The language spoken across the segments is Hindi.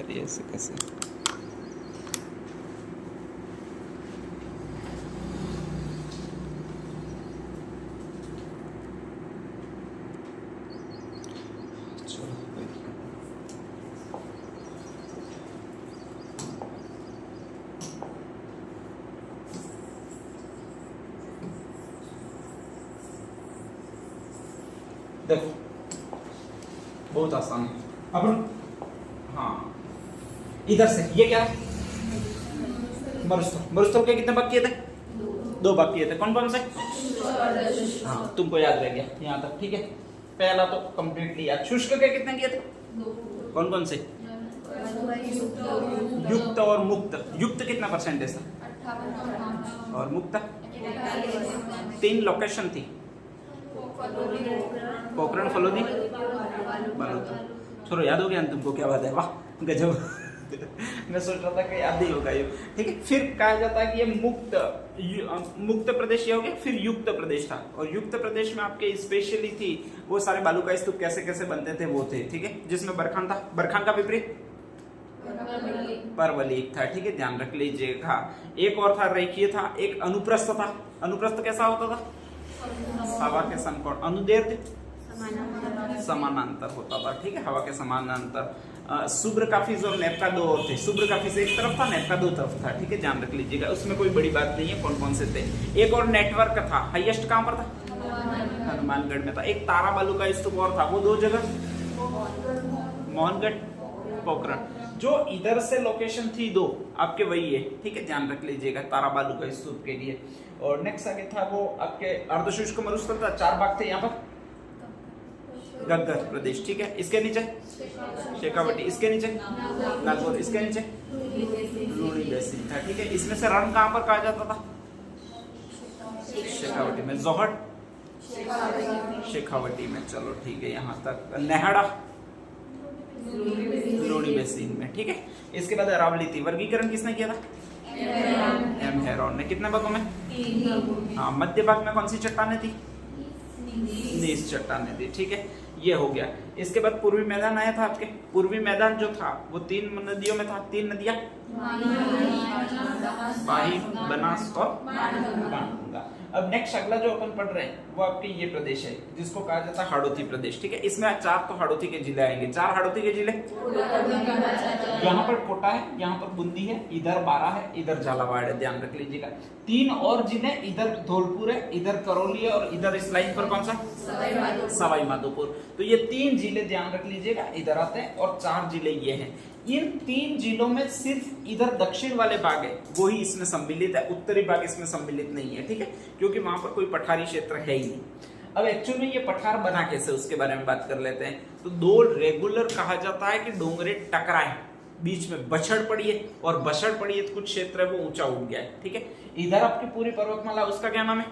जाती है ऐसे कैसे। देखो बहुत आसान है। अब हाँ, इधर से ये क्या है, मरुस्थल। मरुस्थल के कितने भाग किए थे? 2 भाग किए थे। कौन कौन से? हाँ, तुमको याद रह गया यहाँ तक, ठीक है। पहला तो कंप्लीटली याद। शुष्क के कितने किए थे? कौन कौन से? युक्त और मुक्त। युक्त कितना परसेंटेज था? और मुक्त? 3 लोकेशन थी, पोखरण, फलोदी, बालोद। छोड़ो, याद हो गया तुमको, क्या बात है, वाह गजब। मैं सोच रहा था कि याद नहीं होगा ये, ठीक है। फिर कहा जाता है कि ये मुक्त प्रदेश ये हो गया। फिर युक्त प्रदेश था, और युक्त प्रदेश में आपके स्पेशली थी वो सारे बालूकाई स्तूप कैसे कैसे बनते थे वो थे, ठीक है। जिसमें बरखान था। बरखान का विपरीत परवलिक था, ठीक है, ध्यान रख लीजिएगा। एक और था रेखीय था, एक अनुप्रस्थ था। अनुप्रस्थ कैसा होता था? हवा के समकोण। अनुदैर्ध्य समानांतर होता था, ठीक है, हवा के समानांतर। सुब्रकाफिस और नेपकादोर थे। सुब्रकाफिस एक तरफ था, नेपका 2 तरफ था, ठीक है, ध्यान रख लीजिएगा। उसमें कोई बड़ी बात नहीं है कौन कौन से थे। एक और नेटवर्क था, हाईएस्ट कहां पर था? हनुमानगढ़ में था। एक तारा बालू का स्तूप और था, वो 2 जगह, मोहनगढ़, पोखरण। जो इधर से लोकेशन थी 2 आपके वही है, ठीक है, ध्यान रख लीजिएगा, तारा बालू का स्तूप के लिए। और नेक्स्ट आगे था वो आपके अर्धशुष्क मरुस्थल था। 4 भाग थे यहाँ पर। गग्गर प्रदेश, ठीक है। इसके नीचे शेखावटी, इसके नीचे नागौर, इसके नीचे लूणी बेसिन था, ठीक है। इसमें से रण कहां पर कहा जाता था? शेखावटी में। जोहट शेखावटी में, चलो ठीक है, यहाँ तक। नेहड़ा लूणी बेसिन में, ठीक है। इसके बाद अरावली थी। वर्गीकरण किसने किया था? एम हेरोन ने। कितने भागों में? 3 हाँ, मध्य भाग में कौन सी चट्टानें थी? नीस चट्टानें थी, ठीक है, ये हो गया। इसके बाद पूर्वी मैदान आया था आपके। पूर्वी मैदान जो था वो 3 नदियों में था। 3 नदियां, पाही, बनास और बाणगंगा। अब नेक्स्ट अगला जो अपन पढ़ रहे हैं वो आपके ये प्रदेश है जिसको कहा जाता है हाड़ौती प्रदेश, ठीक है। इसमें 4 तो हाड़ौती के जिले आएंगे। 4 हाड़ौती के जिले। यहाँ पर कोटा है, यहाँ पर बूंदी है, इधर 12 है, इधर झालावाड़ है, ध्यान रख लीजिएगा। 3 और जिले, इधर धौलपुर है, इधर करौली है, और इधर इस लाइन पर कौन सा? सवाई माधोपुर। तो ये 3 जिले ध्यान रख लीजिएगा, इधर आते हैं, और 4 जिले ये हैं। इन 3 जिलों में सिर्फ इधर दक्षिण वाले भाग है वो ही इसमें सम्मिलित है, उत्तरी भाग इसमें सम्मिलित नहीं है, ठीक है, क्योंकि वहां पर कोई पठारी क्षेत्र है ही नहीं। अब एक्चुअल में ये पठार बना कैसे, उसके बारे में बात कर लेते हैं। तो 2 रेगुलर कहा जाता है कि डोंगरे टकराए, बीच में बछड़ पड़ी है, और बछड़ पड़ी है तो कुछ क्षेत्र है वो ऊंचा उठ गया है, ठीक है। इधर आपकी पूरी पर्वतमाला, उसका क्या नाम है?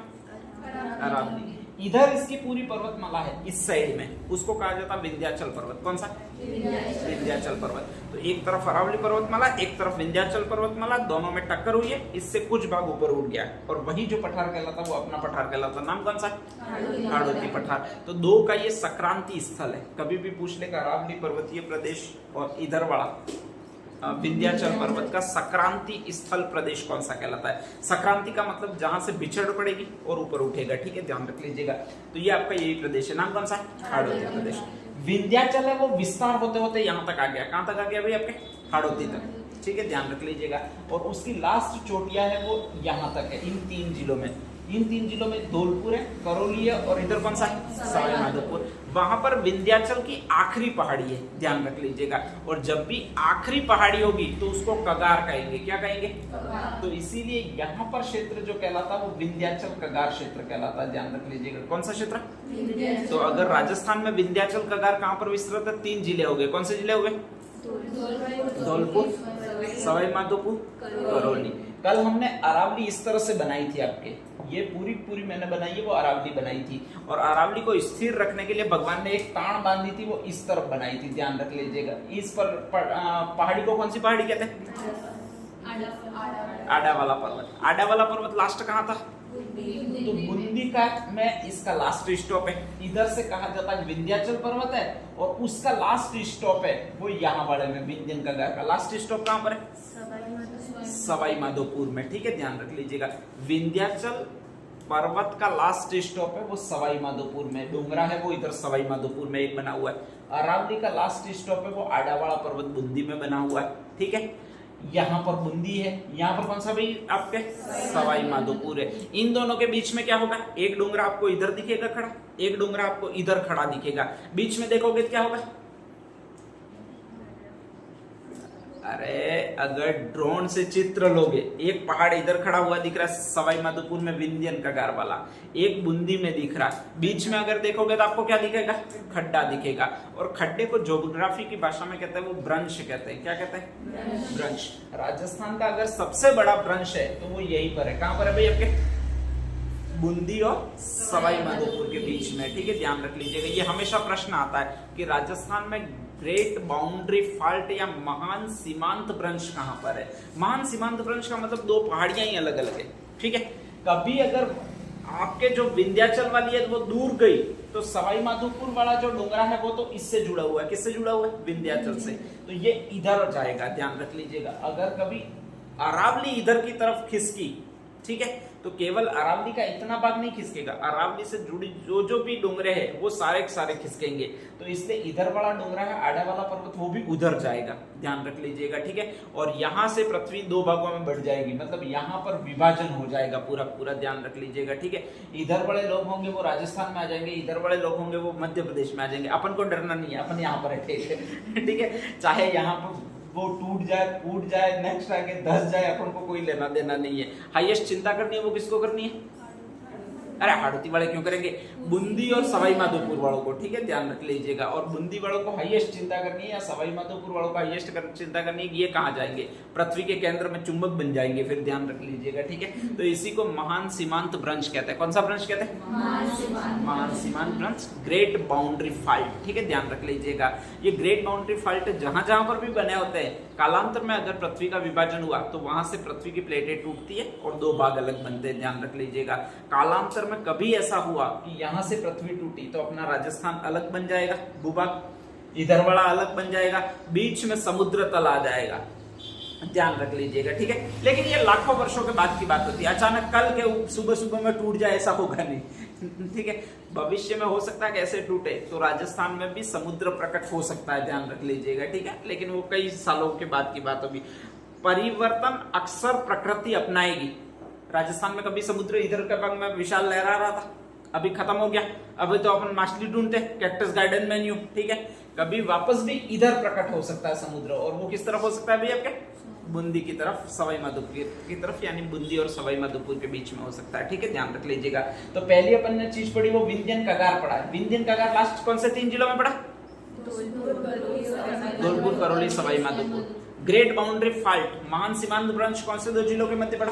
अरावली। इधर इसकी पूरी पर्वतमाला है इस साइड में, उसको कहा जाता है विंध्याचल पर्वत। कौन सा? विंध्याचल पर्वत। तो एक तरफ अरावली पर्वतमाला, एक तरफ विंध्याचल पर्वतमाला, दोनों में टक्कर हुई है, इससे कुछ भाग ऊपर उठ गया, और वही जो पठार कहलाता वो अपना पठार कहलाता। नाम कौन सा? हाड़ौती पठार। तो 2 का ये संक्रांति स्थल है। कभी भी पूछ लेगा अरावली पर्वतीय प्रदेश और इधर वाला विंध्याचल पर्वत का संक्रांति स्थल प्रदेश कौन सा कहलाता है? संक्रांति का मतलब जहां से बिछड़ पड़ेगी और ऊपर उठेगा, ठीक है, ध्यान रख लीजिएगा। तो ये आपका यही प्रदेश है। नाम कौन सा? हाड़ौती प्रदेश। विंध्याचल है वो विस्तार होते होते यहाँ तक आ गया। कहां तक आ गया भाई? आपके हाड़ौती तक, ठीक है, ध्यान रख लीजिएगा। और उसकी लास्ट चोटियां है वो यहाँ तक है, इन 3 जिलों में। इन 3 जिलों में धौलपुर है, करौली है, और इधर कौन सा है? सवाई माधोपुर। वहां पर विंध्याचल की आखिरी पहाड़ी है, ध्यान रख लीजिएगा। और जब भी आखिरी पहाड़ी होगी तो उसको कगार कहेंगे। क्या कहेंगे? तो इसीलिए यहाँ पर क्षेत्र जो कहलाता है वो विंध्याचल कगार क्षेत्र कहलाता है, ध्यान रख लीजिएगा। कौन सा क्षेत्र? तो अगर राजस्थान में विंध्याचल कगार कहाँ पर विस्तृत है? 3 जिले हो गए। कौन से जिले हो गए? धौलपुर, सवाई माधोपुर, करौली। कल हमने अरावली इस तरह से बनाई थी आपके, ये पूरी मैंने बनाई है वो अरावली बनाई थी। और अरावली को स्थिर रखने के लिए भगवान ने एक ताण बांधी थी, वो इस तरफ बनाई थी, ध्यान रख लीजिएगा। इस पर पहाड़ी को कौन सी पहाड़ी कहते हैं? आडा वाला पर्वत। आडा वाला पर्वत लास्ट कहाँ था? तो बूंदी का में इसका लास्ट स्टॉप है, इधर से कहा जाता है विंध्याचल पर्वत है, और उसका लास्ट स्टॉप है वो यहाँ वाले में विंध्यन कगार का लास्ट स्टॉप कहाँ पर है? सवाई माधोपुर में। ठीक है, ध्यान रख लीजिएगा, विंध्याचल पर्वत का लास्ट स्टॉप है वो सवाई माधोपुर में, डोंगरा है वो इधर सवाई माधोपुर में एक बना हुआ है। अरावली का लास्ट स्टॉप है वो आडावाड़ा पर्वत बूंदी में बना हुआ है। ठीक है, यहाँ पर बूंदी है, यहाँ पर कौन सा भाई आपके? सवाई माधोपुर है। इन दोनों के बीच में क्या होगा? एक डोंगरा आपको इधर दिखेगा खड़ा, एक डोंगरा आपको इधर खड़ा दिखेगा, बीच में देखोगे तो क्या होगा? अरे अगर ड्रोन से चित्र लोगे, एक पहाड़ इधर खड़ा हुआ दिख रहा है सवाई माधोपुर में विंध्यन कगार वाला, एक बूंदी में दिख रहा है, बीच में अगर देखोगे तो आपको क्या दिखेगा? खड्डा दिखेगा। और खड्डे को ज्योग्राफी की भाषा में कहते हैं वो ब्रंश कहते हैं। क्या कहते हैं? ब्रंश। राजस्थान का अगर सबसे बड़ा ब्रंश है तो वो यहीं पर है। कहां पर है भाई? आपके बूंदी और सवाई माधोपुर के बीच में। ठीक है, ध्यान रख लीजिएगा, ये हमेशा प्रश्न आता है कि राजस्थान में ग्रेट बाउंड्री फॉल्ट या महान सीमांत ब्रंश कहां पर है? महान सीमांत ब्रंश का मतलब दो पहाड़ियां ही अलग अलग है। ठीक है, कभी अगर आपके जो विंध्याचल वाली है वो दूर गई तो सवाई माधोपुर वाला जो डोंगरा है वो तो इससे जुड़ा हुआ है। किससे जुड़ा हुआ है? विंध्याचल से। तो ये इधर जाएगा, ध्यान रख लीजिएगा। अगर कभी अरावली इधर की तरफ खिसकी, ठीक है, तो केवल अरावली का इतना भाग नहीं खिसकेगा, अरावली से जुड़ी जो भी डोंगरे हैं वो सारे के सारे खिसकेंगे। तो इसलिए इधर वाला डोंगरा है आड़ा वाला पर्वत वो भी उधर जाएगा, ध्यान रख लीजिएगा। ठीक है, और यहाँ से पृथ्वी दो भागों में बढ़ जाएगी, मतलब यहाँ पर विभाजन हो जाएगा पूरा पूरा, ध्यान रख लीजिएगा। ठीक है, इधर वाले लोग होंगे वो राजस्थान में आ जाएंगे, इधर वाले लोग होंगे वो मध्य प्रदेश में आ जाएंगे। अपन को डरना नहीं है, अपन यहाँ पर है। ठीक है, ठीक है, चाहे यहाँ पर वो टूट जाए, फूट जाए, नेक्स्ट आगे धस जाए, अपन को कोई लेना देना नहीं है। हाईएस्ट चिंता करनी है वो किसको करनी है? अरे हाड़ौती वाले क्यों करेंगे? बूंदी और सवाई माधोपुर वालों को। ठीक है, ध्यान रख लीजिएगा। और बूंदी वालों को हाईएस्ट चिंता करनी है या सवाई माधोपुर वालों को हाईएस्ट चिंता करनी है कि ये कहाँ जाएंगे? पृथ्वी के केंद्र में चुंबक बन जाएंगे, फिर ध्यान रख लीजिएगा। ठीक है, तो इसी को महान सीमांत ब्रंश कहते हैं। कौन सा ब्रंश कहते हैं? महान सीमांत ब्रंश, ग्रेट बाउंड्री फॉल्ट। ठीक है, ध्यान रख लीजिएगा। ये ग्रेट बाउंड्री फॉल्ट जहां जहां पर भी बने होते हैं, कालांतर में अगर पृथ्वी का विभाजन हुआ तो वहां से पृथ्वी की प्लेटें टूटती है और दो भाग अलग बनते हैं, ध्यान रख लीजिएगा। कालांतर में कभी ऐसा हुआ कि यहां से पृथ्वी टूटी तो अपना राजस्थान अलग बन जाएगा, भूभाग, इधर वाला अलग बन जाएगा, बीच में समुद्र तल आ जाएगा, ध्यान रख लीजिएगा। ठीक है, लेकिन ये लाखों वर्षों के बाद की बात होती है, अचानक कल के सुबह सुबह में टूट जाए ऐसा होगा नहीं। ठीक है, भविष्य में हो सकता है कि ऐसे टूटे तो राजस्थान में भी समुद्र प्रकट हो सकता है, ध्यान रख लीजिएगा। ठीक है, लेकिन वो कई सालों के बाद की बात होगी। परिवर्तन अक्सर प्रकृति अपनाएगी। राजस्थान में कभी समुद्र इधर के भाग में विशाल लहरा रहा था, अभी खत्म हो गया, अभी तो अपन मछली ढूंढते कैक्टस गार्डन में न्यू। ठीक है, कभी वापस भी इधर प्रकट हो सकता है समुद्र, और वो किस तरफ हो सकता है भैया? आपके बूंदी की तरफ, सवाई माधोपुर की तरफ, यानी बूंदी और सवाई माधोपुर के बीच में हो सकता है। ठीक है, ध्यान रख लीजिएगा। तो पहली अपन ने चीज पढ़ी वो विंध्यन कगार पढ़ा है। विंध्यन कगार लास्ट कौन से 3 जिलों में पढ़ा? Dholpur, Karauli, Sawai Madhopur. Great boundary fault, महान सीमांत ब्रंश कौन से 2 जिलों के मध्य पड़ा?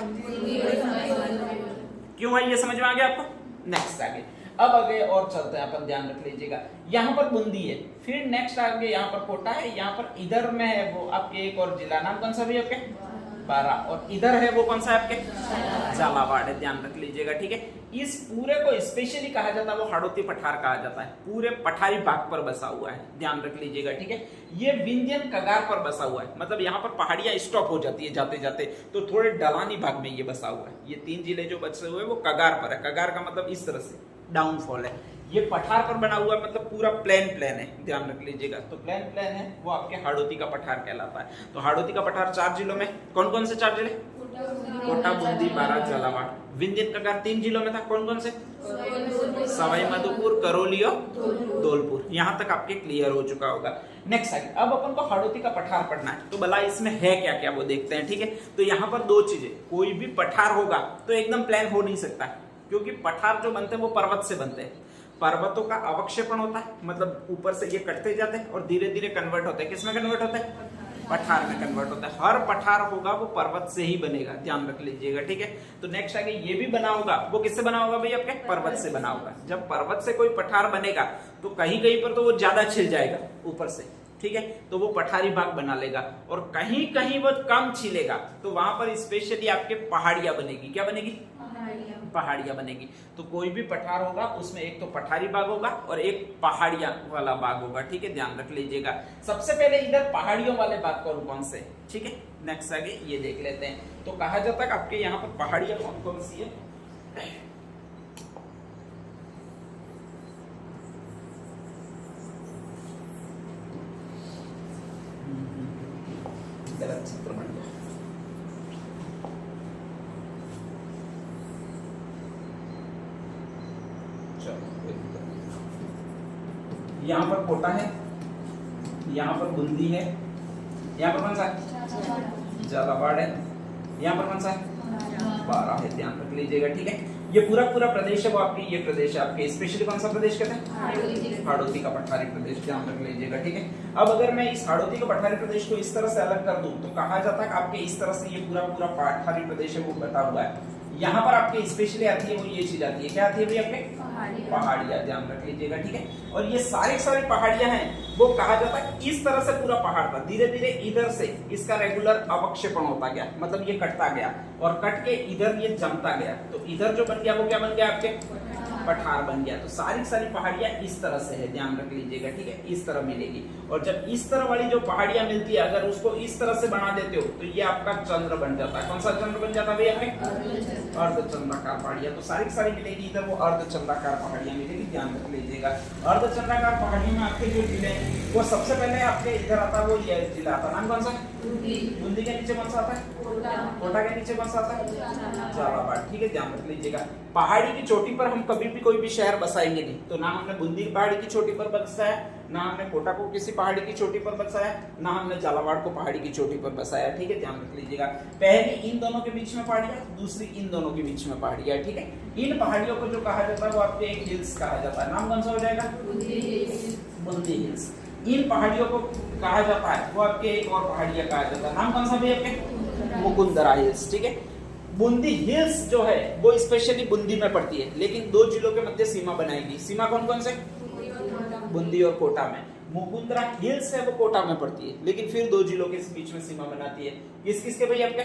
क्यों है ये समझ में आ गया आपको? नेक्स्ट आगे, अब आगे और चलते हैं अपन, ध्यान रख लीजिएगा। यहाँ पर बूंदी है, फिर नेक्स्ट आगे यहाँ पर कोटा है, यहाँ पर इधर में है वो आपके एक और जिला, नाम कौन सा भी आपके? बारा, और इधर है वो कौन सा है आपके? झालावाड़ है, ध्यान रख लीजिएगा। ठीक है, इस पूरे को स्पेशली कहा जाता है वो हाड़ौती पठार कहा जाता है, पूरे पठारी भाग पर बसा हुआ है, ध्यान रख लीजिएगा। ठीक है, ये विंध्यन कगार पर बसा हुआ है, मतलब यहाँ पर पहाड़ियां स्टॉप हो जाती है जाते जाते, तो थोड़े ढलानी भाग में ये बसा हुआ है। ये 3 जिले जो बचे हुए वो कगार पर है। कगार का मतलब इस तरह से डाउनफॉल है। ये पठार पर बना हुआ मतलब पूरा प्लेन है, ध्यान रख लीजिएगा। तो प्लेन है वो आपके हाड़ौती का पठार कहलाता है। तो हाड़ौती का पठार 4 जिलों में, कौन कौन से 4 जिले? कोटा, बूंदी, बारा, झालावाड़। विंध्यन कगार 3 जिलों में था, कौन कौन से? सवाई माधोपुर, करौली और धौलपुर। यहाँ तक आपके क्लियर हो चुका होगा। नेक्स्ट आगे, अब अपन को हाड़ौती का पठार पढ़ना है, तो भला इसमें है क्या क्या वो देखते हैं। ठीक है, तो यहाँ पर 2 चीजें, कोई भी पठार होगा तो एकदम प्लेन हो नहीं सकता, क्योंकि पठार जो बनते हैं वो पर्वत से बनते हैं। पर्वतों का अवक्षेपण होता है, मतलब ऊपर से ये कटते जाते हैं और धीरे धीरे कन्वर्ट होते हैं। किसमें कन्वर्ट होते हैं? पठार में कन्वर्ट होता है। हर पठार होगा वो पर्वत से ही बनेगा, ध्यान रख लीजिएगा। ठीक है, तो नेक्स्ट आगे ये भी बना होगा, वो किससे बना होगा भाई? आपके पर्वत से बना होगा। जब पर्वत से कोई पठार बनेगा तो कहीं कहीं पर तो वो ज्यादा छिल जाएगा ऊपर से, ठीक है, तो वो पठारी भाग बना लेगा, और कहीं कहीं वो कम छिलेगा तो वहां पर स्पेशली आपके पहाड़ियां बनेगी। क्या बनेगी? पहाड़ियां बनेगी। तो कोई भी पठार होगा उसमें एक तो पठारी भाग होगा और एक पहाड़ियां वाला भाग होगा, ठीक है, ध्यान रख लीजिएगा। सबसे पहले इधर पहाड़ियों वाले बात करूं कौन से, ठीक है, नेक्स्ट आगे ये देख लेते हैं। तो कहा जाता है कि आपके यहाँ पर पहाड़ियां कौन कौन सी है। गलत चित्र बन गया। यहाँ पर कोटा है, यहाँ पर बूंदी है, यहाँ पर कौन सा है, झालावाड़ है, यहाँ पर कौन सा है, बारा है, ध्यान रख लीजिएगा, ठीक है। ये पूरा प्रदेश है वो आपकी, ये प्रदेश है आपके, स्पेशली कौन सा प्रदेश कहते हैं, हाड़ौती का पठारी प्रदेश, ध्यान रख लीजिएगा, ठीक है। अब अगर मैं इस हाड़ौती का पठारी प्रदेश को इस तरह से अलग कर दूं तो कहा जाता है कि आपके इस तरह से ये पूरा पठारी प्रदेश है वो बता हुआ है। यहाँ पर आपके स्पेशली आती है वो ये चीज आती है, क्या आती है भाई आपके, पहाड़ियां, ध्यान रख लीजिएगा, ठीक है। और ये सारी पहाड़ियां हैं वो कहा जाता है इस तरह से पूरा पहाड़ था, धीरे धीरे इधर से इसका रेगुलर अवक्षेपण होता गया, मतलब ये कटता गया और कट के इधर ये जमता गया, तो इधर जो बन गया वो क्या बन गया आपके, पठार बन गया। तो सारी पहाड़ियां इस तरह से है, ध्यान रख लीजिएगा, ठीक है, इस तरह मिलेगी। और जब इस तरह वाली जो पहाड़ियां मिलती है अगर उसको इस तरह से बना देते हो तो ये आपका चंद्र बन जाता है। कौन सा चंद्र बन जाता है भैया आपके, अर्धचंद्राकार पहाड़ियां। तो सारी मिलेगी इधर वो अर्धचंद्राकार पहाड़ियां मिलेगी, ध्यान रख लीजिएगा। अर्धचंद्राकार पहाड़ियों में आपके जो जिले वो सबसे पहले आपके इधर आता है वो ये जिला आता है, नाम कौन सा, बूंदी के नीचे कौन सा आता है, कोटा के नीचे कौन सा आता है, झालावाड़, ठीक है, ध्यान रख लीजिएगा। पहाड़ी की चोटी पर हम कभी भी कोई भी शहर बसाएंगे नहीं, तो ना हमने बूंदी पहाड़ी की चोटी पर बसाया, ना हमने कोटा को किसी पहाड़ी की चोटी पर बसाया, ना हमने झालावाड़ को पहाड़ी की चोटी पर बसाया, ठीक है, ध्यान रख लीजिएगा। पहली इन दोनों के बीच में पहाड़ियां, दूसरी इन दोनों के बीच में पहाड़ियां, ठीक है। इन पहाड़ियों को जो कहा जाता है वो आपके एक हिल्स कहा जाता है, नाम कौन सा हो जाएगा, बूंदी हिल्स। इन पहाड़ियों को कहा जाता है वो आपके एक और पहाड़ियां कहा जाता है, नाम कौन सा भी आपके, मुकुंदरा हिल्स, ठीक है। बूंदी हिल्स जो है वो स्पेशली बूंदी में पड़ती है, लेकिन दो जिलों के मध्य सीमा बनाएगी। सीमा कौन कौन से, बूंदी और कोटा में। मुकुंदरा हिल्स है वो कोटा में पड़ती है, लेकिन फिर दो जिलों के बीच में सीमा बनाती है। किस के भाई आपके,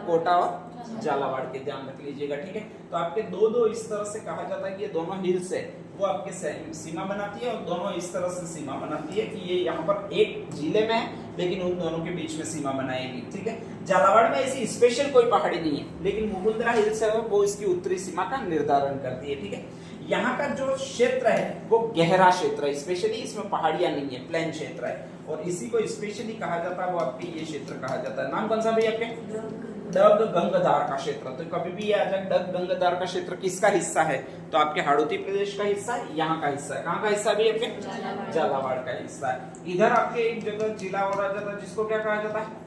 कोटा और झालावाड़ के, ध्यान रख लीजिएगा, ठीक है। तो आपके दो इस तरह से कहा जाता है कि ये दोनों हिल्स है वो आपके सीमा बनाती है और दोनों इस तरह से सीमा बनाती है कि ये यहाँ पर एक जिले में है लेकिन उन दोनों के बीच में सीमा बनाएगी, ठीक है। झालावाड़ में ऐसी स्पेशल कोई पहाड़ी नहीं है, लेकिन मुकुंदरा हिल्स है वो इसकी उत्तरी सीमा का निर्धारण करती है, ठीक है। यहाँ का जो क्षेत्र है वो गहरा क्षेत्र है, स्पेशली इसमें पहाड़ियां नहीं है, प्लेन क्षेत्र है और इसी को स्पेशली कहा जाता है वो आपके ये क्षेत्र कहा जाता है, नाम कौन सा भाई आपके, डग गंगधार का क्षेत्र। तो कभी भी आ जाए डग गंगधार का क्षेत्र किसका हिस्सा है, तो आपके हाड़ौती प्रदेश का हिस्सा है, यहाँ का हिस्सा है। कहाँ का हिस्सा भी आपके, झालावाड़ का हिस्सा है। इधर आपके एक जगह जिला और आ जाता है जिसको क्या कहा जाता है,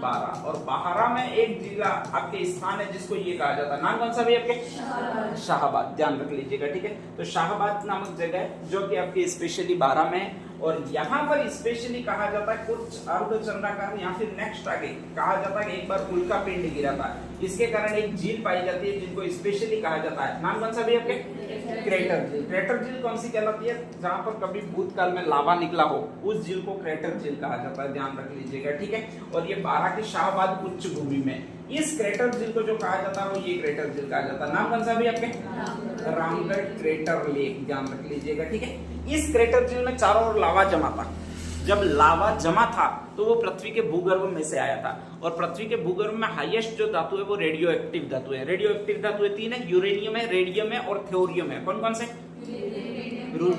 बारा, और बाहरा में एक जिला आपके स्थान है जिसको ये कहा जाता है, नाम कौन सा भी आपके, शाहाबाद, ध्यान रख लीजिएगा, ठीक है। तो शाहाबाद नामक जगह है जो कि आपके स्पेशली बारा में है और यहाँ पर स्पेशली कहा जाता है कुछ अर्धचंद्राकार या फिर नेक्स्ट आगे कहा जाता है एक बार उल्का पिंड गिरा था, इसके कारण एक झील पाई जाती है जिनको स्पेशली कहा जाता है, नाम कौन सा भी आपके, क्रेटर झील। क्रेटर झील कौन सी कहलाती है, जहाँ पर कभी भूतकाल में लावा निकला हो उस झील को क्रेटर झील कहा जाता है, ध्यान रख लीजिएगा, ठीक है। और ये बारा की शाहबाद उच्च भूमि में इस क्रेटर झील को जो कहा जाता है वो ये क्रेटर झील कहा जाता है, नाम कौन सा भी आपके, रामगढ़ क्रेटर लेक, ध्यान रख लीजिएगा, ठीक है। इस क्रेटर झील में चारों ओर लावा जमा था। जब लावा जमा था तो वो पृथ्वी के भूगर्भ में से आया था और पृथ्वी के भूगर्भ में हाईएस्ट जो धातु है वो रेडियो एक्टिव धातु है। रेडियो एक्टिव धातु है तीन है, यूरेनियम है, रेडियम है और थोरियम है। कौन कौन से,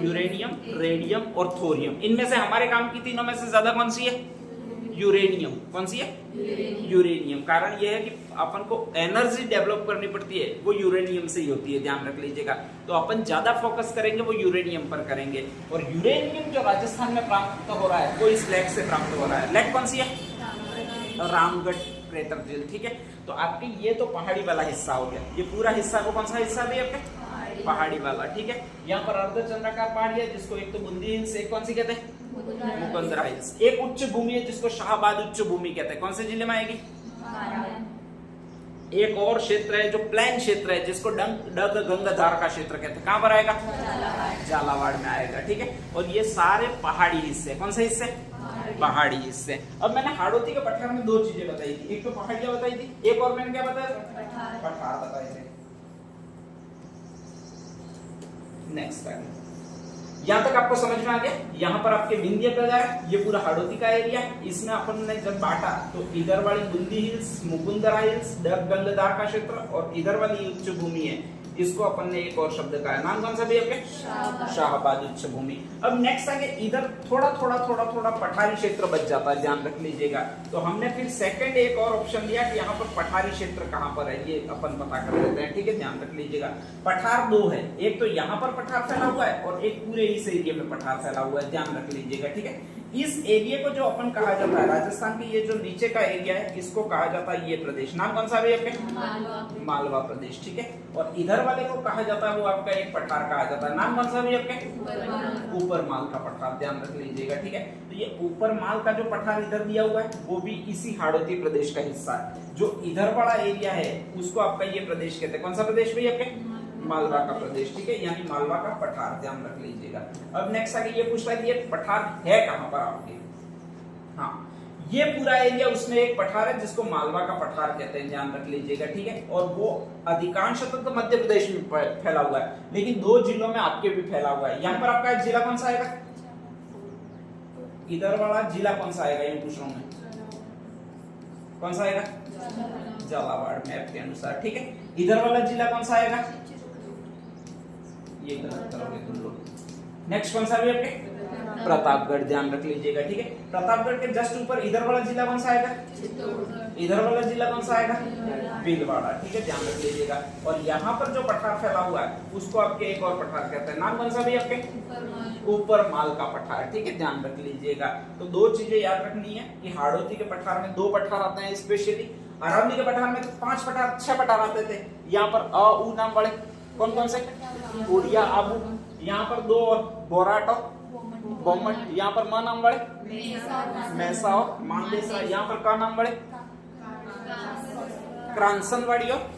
यूरेनियम, रेडियम और थोरियम। इनमें से हमारे काम की तीनों में से ज्यादा कौन सी है, यूरेनियम। कौन सी है, यूरेनियम। कारण यह है कि अपन को एनर्जी डेवलप करनी पड़ती है वो यूरेनियम से ही होती है, ध्यान रख लीजिएगा। तो अपन ज्यादा फोकस करेंगे वो यूरेनियम पर करेंगे और यूरेनियम जो राजस्थान में प्राप्त हो रहा है वो इस लेक से प्राप्त हो रहा है। लेक कौन सी है, रामगढ़ क्रेटर झील, ठीक है। तो आपके ये तो पहाड़ी वाला हिस्सा हो गया, ये पूरा हिस्सा को कौन सा हिस्सा भी आपके, पहाड़ी वाला, ठीक है। यहाँ पर अर्धचंद्राकार पहाड़ी है जिसको एक तो बूंदी हिल्स, एक कौन सी कहते हैं, मुकुंदरा हिल्स। एक उच्च भूमि है जिसको शाहबाद उच्च भूमि कहते हैं, कौन से जिले में आएगी, एक और क्षेत्र है जो प्लेन क्षेत्र है जिसको डग गंगाधार का क्षेत्र कहते हैं, कहां पर आएगा, झालावाड़ में आएगा, ठीक है। और ये सारे पहाड़ी हिस्से, कौन से हिस्से, पहाड़ी हिस्से। अब मैंने हाड़ौती के पठार में दो चीजें बताई थी, एक तो पहाड़ियां बताई थी, एक और मैंने क्या बताया, पठार बताए थे। नेक्स्ट आ गया। यहाँ तक आपको समझ में आ गया। यहाँ पर आपके विंध्य प्रदेश है, ये पूरा हाड़ौती का एरिया। इसमें अपन ने जब बांटा तो इधर वाली बूंदी हिल्स, मुकुंदरा हिल्स, गंगदार का क्षेत्र और इधर वाली उच्च भूमि है, इसको अपन ने एक और शब्द का है, नाम कौन सा भी आपके? शाहबाद उच्च भूमि। अब नेक्स्ट आगे इधर थोड़ा थोड़ा पठारी क्षेत्र बच जाता है, ध्यान रख लीजिएगा। तो हमने फिर सेकंड एक और ऑप्शन दिया कि यहाँ पर पठारी क्षेत्र कहाँ पर है, ये अपन पता कर लेते हैं, ठीक है, ध्यान रख लीजिएगा। पठार दो है, एक तो यहाँ पर पठार फैला हुआ है और एक पूरे इस एरिया में पठार फैला हुआ है, ध्यान रख लीजिएगा, ठीक है। इस एरिया को जो अपन कहा जाता है, राजस्थान के ये जो नीचे का एरिया है, इसको कहा जाता है ये प्रदेश, नाम कौन सा भी आपके? मालवा प्रदेश, ठीक है। और इधर वाले को कहा जाता है वो आपका एक पठार कहा जाता है, नाम कौन सा भी आपके? ऊपर माल का पठार, ध्यान रख लीजिएगा, ठीक है। तो ये ऊपर माल का जो पठार इधर दिया हुआ है वो भी इसी हाड़ौती प्रदेश का हिस्सा है। जो इधर वाला एरिया है उसको आपका ये प्रदेश कहते हैं, कौन सा प्रदेश भी आपके? मालवा का प्रदेश, ठीक है, यानी मालवा का पठार, ध्यान रख लीजिएगा। अब नेक्स्ट आगे ये पूछता है कि ये पठार है कहां पर आपके? हाँ, ये पूरा एरिया उसमें एक पठार है जिसको मालवा का पठार कहते हैं, ध्यान रख लीजिएगा, ठीक है। और वो अधिकांशतः तो मध्य प्रदेश में फैला हुआ है, लेकिन 2 जिलों में आपके भी फैला हुआ है। यहाँ पर आपका जिला कौन सा आएगा? इधर वाला जिला कौन सा आएगा, ये पूछ रहा हूं मैं, कौन सा आएगा? झालावाड़ मैप के अनुसार, ठीक है। इधर वाला जिला कौन सा आएगा? ये गलत करोगे तुम लोग। नेक्स्ट कौन सा भी आपके? प्रतापगढ़, ध्यान रख लीजिएगा, ठीक है। प्रतापगढ़ के जस्ट ऊपर इधर वाला जिला कौन सा आएगा? इधर वाला जिला कौन सा आएगा? भीलवाड़ा, ठीक है, ध्यान रख लीजिएगा। और यहाँ पर जो पठार फैला हुआ है उसको आपके एक और पठार कहते हैं, नाम कौन सा भी आपके? ऊपर माल का पठार, ठीक है, ध्यान रख लीजिएगा। तो 2 चीजें याद रखनी है कि हाड़ौती के पठार में 2 पठार आते हैं स्पेशली, अरावली के पठार में 5 पठार 6 पठार आते थे। यहाँ पर अ उ नाम वाले कौन कौन से? उड़िया, आबू, यहाँ पर 2 और बोराट और बोमट, यहाँ पर मा नाम बड़े? मैसा और मांदेसरा, यहाँ पर का नाम बड़े? क्रांसनवाड़ी और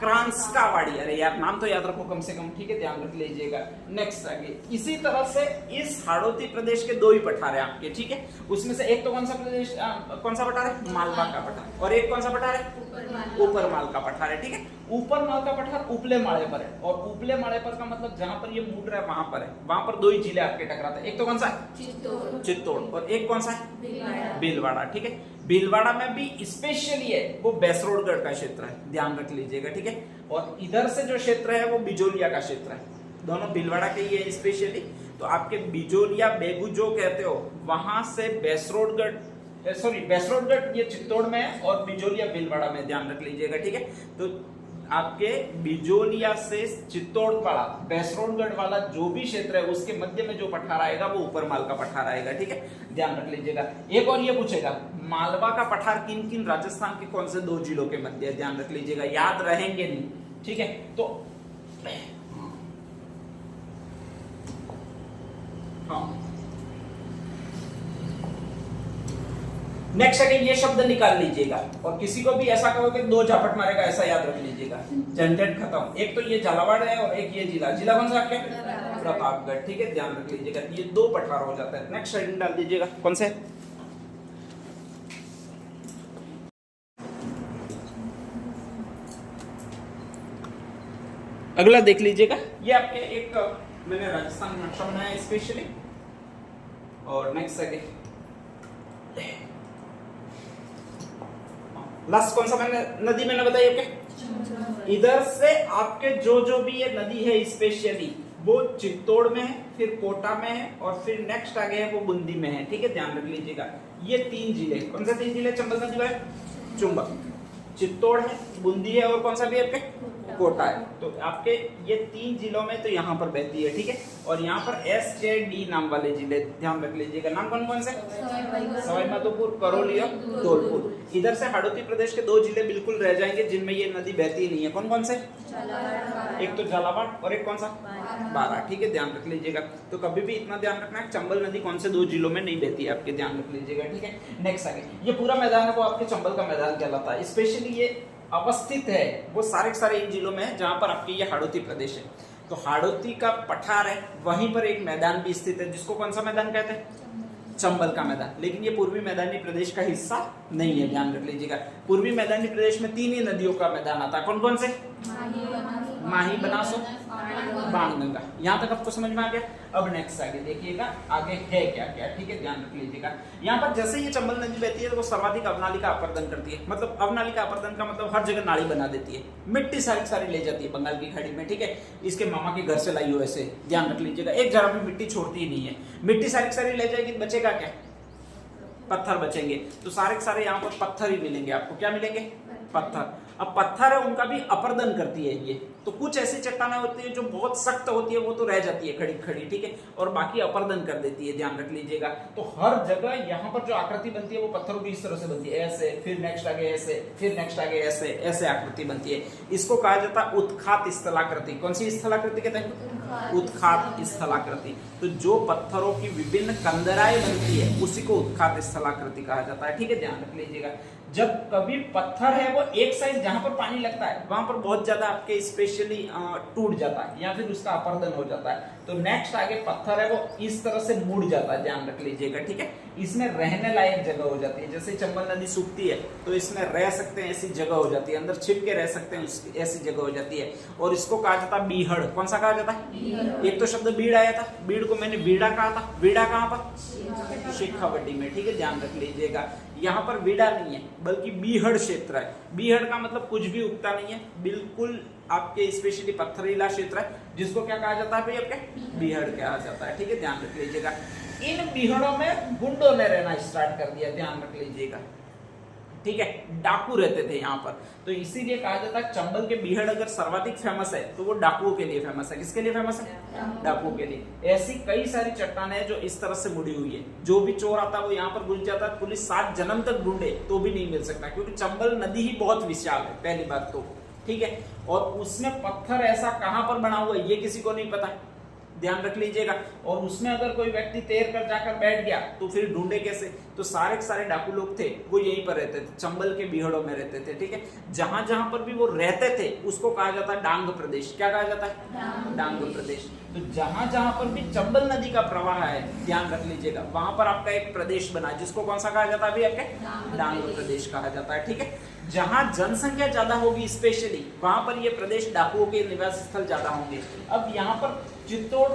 क्रांसकावाड़ी। अरे यार नाम तो याद रखो कम से कम, ठीक है, ध्यान रख लीजिएगा। नेक्स्ट आगे इसी तरह से इस हाड़ौती प्रदेश के 2 ही पठार है आपके, ठीक है। उसमें से एक तो कौन सा प्रदेश कौन सा पठार है? मालवा का पठार, और एक कौन सा पठार है? ऊपर माल का पठार है, ठीक है। ऊपर माल का पठार उपले माले पर है, और उपले माले पर का मतलब जहां पर ये मूड रहा है वहां पर है, वहां पर 2 ही जिले आपके टकराते हैं। एक तो कौन सा है? चित्तौड़, और एक कौन सा है? भीलवाड़ा, ठीक है। भीलवाड़ा में भी स्पेशली है वो बैसरोडगढ़ का क्षेत्र है, ध्यान रख लीजिएगा, ठीक है। और इधर से जो क्षेत्र है वो बिजोलिया का क्षेत्र है, दोनों भीलवाड़ा के ही है स्पेशली। तो आपके बिजोलिया बेगू जो कहते हो वहां से बैसरोडगढ़, सॉरी बैसरोडगढ़ ये चित्तौड़ में है और बिजोलिया भीलवाड़ा में, ध्यान रख लीजिएगा, ठीक है। तो आपके बिजोलिया से चित्तौड़ वाला बैसरोडगढ़ वाला जो भी क्षेत्र है उसके मध्य में जो पठार आएगा वो ऊपर माल का पठार आएगा, ठीक है, ध्यान रख लीजिएगा। एक और ये पूछेगा मालवा का पठार किन किन राजस्थान के कौन से 2 जिलों के मध्य, ध्यान रख लीजिएगा, याद रहेंगे नहीं, ठीक है। तो हाँ, नेक्स्ट अगेन ये शब्द निकाल लीजिएगा, और किसी को भी ऐसा कहो कि 2 झापट मारेगा ऐसा याद रख लीजिएगा, झंझट खत्म। एक तो ये झालावाड़ है और एक ये जिला कौन सा आपके? प्रतापगढ़, ठीक है, ध्यान रख लीजिएगा, ये 2 पठार हो जाता है। नेक्स्ट हेडिंग डाल दीजिएगा, कौन से? अगला देख लीजिएगा, ये आपके एक मैंने राजस्थान में नक्शा बनाया स्पेशली। और नेक्स्ट आगे लास्ट कौन सा मैंने नदी मैंने बताई आपके? इधर से आपके जो भी ये नदी है स्पेशली वो चित्तौड़ में है, फिर कोटा में है, और फिर नेक्स्ट आगे है वो बूंदी में है, ठीक है, ध्यान रख लीजिएगा। ये 3 जिले, कौन से 3 जिले? चंबल नदी है, चुंबक, चित्तौड़ है, बूंदी है, और कौन सा भी आपके? कोटा है। तो आपके ये 3 जिलों में तो यहाँ पर बहती है, ठीक है। और यहाँ पर SJD नाम वाले जिले, ध्यान रख लीजिएगा, नाम कौन कौन से? सवाई माधोपुर, करौली और धौलपुर। इधर से हाड़ौती प्रदेश के 2 जिले बिल्कुल रह जाएंगे जिनमें ये नदी बहती ही नहीं है, कौन कौन से? एक तो झालावाड़ और एक कौन सा? बारा, ठीक है, ध्यान रख लीजिएगा। तो कभी भी इतना ध्यान रखना है चंबल नदी कौन से 2 जिलों में नहीं बहती है आपके, ध्यान रख लीजिएगा, ठीक है। नेक्स्ट आगे ये पूरा मैदान है वो आपके चंबल का मैदान कहलाता है, स्पेशली ये अवस्थित है वो सारे के सारे इन जिलों में है जहां पर आपके ये हाड़ौती प्रदेश है। तो हाड़ौती का पठार है, वहीं पर एक मैदान भी स्थित है जिसको कौन सा मैदान कहते हैं? चंबल का मैदान। लेकिन ये पूर्वी मैदानी प्रदेश का हिस्सा नहीं है, ध्यान रख लीजिएगा। पूर्वी मैदानी प्रदेश में 3 ही नदियों का मैदान आता है, कौन कौन से? माही, बनास बाणगंगा। यहाँ तक आपको समझ में आ गया। अब नेक्स्ट आगे देखिएगा, आगे है क्या क्या, ठीक है, ध्यान रख लीजिएगा। यहाँ पर जैसे ये चंबल नदी बहती है तो वो सर्वाधिक अवनालिका अपर्दन करती है। मतलब अवनालिका अपर्दन का मतलब हर जगह नाली बना देती है, मिट्टी सारी सारी ले जाती है बंगाल की खाड़ी में, ठीक है। इसके मामा के घर से लाई हो ऐसे, ध्यान रख लीजिएगा, एक जरा भी मिट्टी छोड़ती ही नहीं है। मिट्टी सारी सारी ले जाएगी, बचेगा क्या? पत्थर बचेंगे। तो सारे के सारे यहाँ पर पत्थर ही मिलेंगे आपको। क्या मिलेंगे? पत्थर। अब पत्थर है उनका भी अपर्दन करती है ये। तो कुछ ऐसी चट्टानें होती है जो बहुत सख्त होती है, वो तो रह जाती है खड़ी खड़ी, ठीक है, और बाकी अपर्दन कर देती है, ध्यान रख लीजिएगा। तो हर जगह यहाँ पर जो आकृति बनती है वो पत्थरों की इस तरह से बनती है, ऐसे, फिर नेक्स्ट आगे ऐसे, फिर नेक्स्ट आगे ऐसे, ऐसे आकृति बनती है। इसको कहा जाता है उत्खात स्थलाकृति। कौन सी स्थलाकृति कहते हैं? उत्खात स्थलाकृति। तो जो पत्थरों की विभिन्न कंदराएं बनती है उसी को उत्खात स्थलाकृति कहा जाता है, ठीक है, ध्यान रख लीजिएगा। जब कभी पत्थर है वो एक साइड जहां पर पानी लगता है वहां पर बहुत ज्यादा आपके स्पेशली टूट जाता है या फिर उसका अपर्दन हो जाता है, तो नेक्स्ट आगे पत्थर है वो इस तरह से मुड़ जाता है, ध्यान रख लीजिएगा, ठीक है। इसमें रहने लायक जगह हो जाती है। जैसे चंबल नदी सूखती है तो इसमें रह सकते हैं, ऐसी जगह हो जाती है, अंदर छिप के रह सकते हैं, ऐसी जगह हो जाती है। और इसको कहा जाता है बीहड़। कौन सा कहा जाता है? एक तो शब्द बीड़ आया था, बीड़ को मैंने बीड़ा कहा था। बीड़ा कहाँ पर? शेखावटी में, ठीक है, ध्यान रख लीजिएगा। यहाँ पर बीड़ा नहीं है बल्कि बीहड़ क्षेत्र है। बीहड़ का मतलब कुछ भी उगता नहीं है, बिल्कुल आपके स्पेशली पत्थरीला क्षेत्र है, जिसको क्या कहा जाता है भाई? आपके बीहड़ कहा जाता है, ठीक है, ध्यान रख लीजिएगा। इन बीहड़ों में गुंडों ने रहना स्टार्ट कर दिया, ध्यान रख लीजिएगा, ठीक है, डाकू रहते थे यहाँ पर। तो इसीलिए कहा जाता है चंबल के बीहड़ अगर सर्वाधिक फेमस है तो वो डाकुओं के लिए फेमस है। किसके लिए फेमस है? डाकुओं के लिए। ऐसी कई सारी चट्टानें हैं जो इस तरह से मुड़ी हुई है, जो भी चोर आता है वो यहाँ पर घुस जाता है, पुलिस 7 जन्म तक ढूंढे तो भी नहीं मिल सकता, क्योंकि चंबल नदी ही बहुत विशाल है, पहली बात तो, ठीक है। और उसमें पत्थर ऐसा कहां पर बना हुआ है ये किसी को नहीं पता, ध्यान रख लीजिएगा। और उसमें अगर कोई व्यक्ति तैर कर जाकर बैठ गया तो फिर ढूंढे कैसे? तो सारे के सारे डाकू लोग थे वो यहीं पर रहते थे, चंबल के बीहड़ों में रहते थे, ठीक है। जहां जहां पर भी वो रहते थे उसको कहा जाता है डांग प्रदेश। क्या कहा जाता है? डांग प्रदेश। तो जहां जहां पर भी चंबल नदी का प्रवाह है, ध्यान रख लीजिएगा, वहां पर आपका एक प्रदेश बना जिसको कौन सा कहा जाता है? अभी आपके डांग प्रदेश कहा जाता है, ठीक है। जहां जनसंख्या ज्यादा होगी स्पेशली वहां पर ये प्रदेश डाकुओं के निवास स्थल ज्यादा होंगे। अब यहाँ पर चित्तौड़,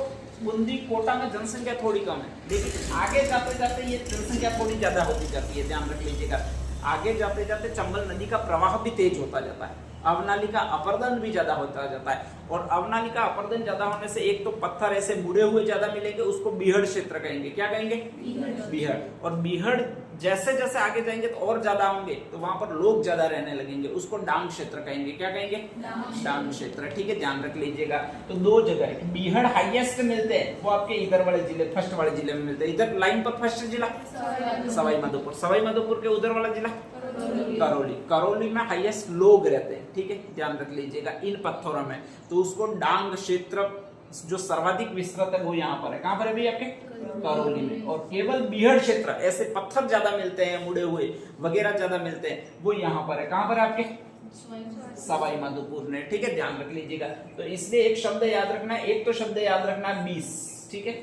बूंदी, कोटा में जनसंख्या थोड़ी कम है, लेकिन आगे जाते जाते ये जनसंख्या थोड़ी ज्यादा होती जाती है, ध्यान रख लीजिएगा। आगे जाते जाते चंबल नदी का प्रवाह भी तेज होता जाता है, अवनालिका अपर्दन भी ज्यादा होता जाता है। और अवनालिका अपर्दन ज्यादा होने से एक तो पत्थर ऐसे मुड़े हुए ज्यादा मिलेंगे, उसको बीहड़ क्षेत्र कहेंगे। क्या कहेंगे? बीहड़। और बीहड़ जैसे जैसे आगे जाएंगे तो और ज्यादा होंगे, तो वहां पर लोग ज्यादा रहने लगेंगे, उसको डांग क्षेत्र कहेंगे। क्या कहेंगे? डांग क्षेत्र, ठीक है, ध्यान रख लीजिएगा। तो 2 जगह बीहड़ हाईएस्ट मिलते हैं, वो आपके इधर वाले जिले, फर्स्ट वाले जिले में मिलते हैं। इधर लाइन पर फर्स्ट जिला सवाई माधोपुर, सवाई माधोपुर के उधर वाला जिला करौली। करौली में हाईएस्ट लोग रहते हैं, ठीक है, ध्यान रख लीजिएगा इन पत्थरों में। तो उसको डांग क्षेत्र जो सर्वाधिक विस्तृत है वो यहाँ पर है। कहाँ पर है भी? आपके करौली में। और केवल बीहड़ क्षेत्र, ऐसे पत्थर ज्यादा मिलते हैं, मुड़े हुए वगैरह ज्यादा मिलते हैं, वो यहाँ पर है। कहाँ पर है? आपके सवाई माधोपुर में, ठीक है, ध्यान रख लीजिएगा। तो इसलिए एक शब्द याद रखना है, एक तो शब्द याद रखना है 20, ठीक है,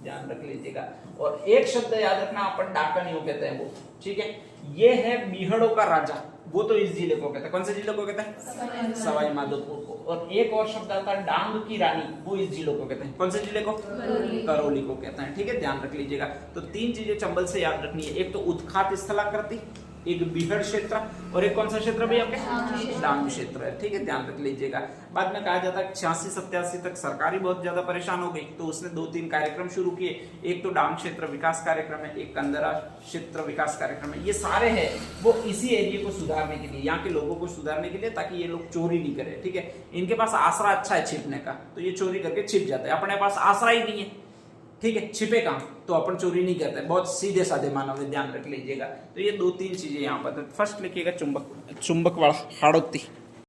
ध्यान रख लीजिएगा। और एक शब्द याद रखना अपन डाकनियों कहते हैं वो, ठीक है। ये है बीहड़ों का राजा, वो तो इस जिले को कहते हैं। कौन से जिले को कहते हैं? सवाई माधोपुर को। और एक और शब्द आता है डांग की रानी, वो इस जिले को कहते हैं। कौन से जिले को? करौली को कहते हैं, ठीक है, ध्यान रख लीजिएगा। तो 3 चीजें चंबल से याद रखनी है, एक तो उत्खात स्थलाकृति, एक बीहड़ क्षेत्र, और एक कौन सा क्षेत्र भी? आपके डांग क्षेत्र है, ठीक है, ध्यान रख लीजिएगा। बाद में कहा जाता है 86-87 तक सरकारी बहुत ज्यादा परेशान हो गई, तो उसने 2-3 कार्यक्रम शुरू किए। एक तो डांग क्षेत्र विकास कार्यक्रम है, एक कंदरा क्षेत्र विकास कार्यक्रम है। ये सारे हैं वो इसी एरिया को सुधारने के लिए, यहाँ के लोगों को सुधारने के लिए, ताकि ये लोग चोरी नहीं करें, ठीक है। इनके पास आसरा अच्छा है छिपने का, तो ये चोरी करके छिप जाते हैं। अपने पास आसरा ही नहीं है, ठीक है, छिपे काम, तो अपन चोरी नहीं करते, बहुत सीधे साधे मानव है, ध्यान रख लीजिएगा। तो ये 2-3 चीजें यहाँ पर। फर्स्ट लिखिएगा चुंबक, चुंबक वाला हाड़ोती।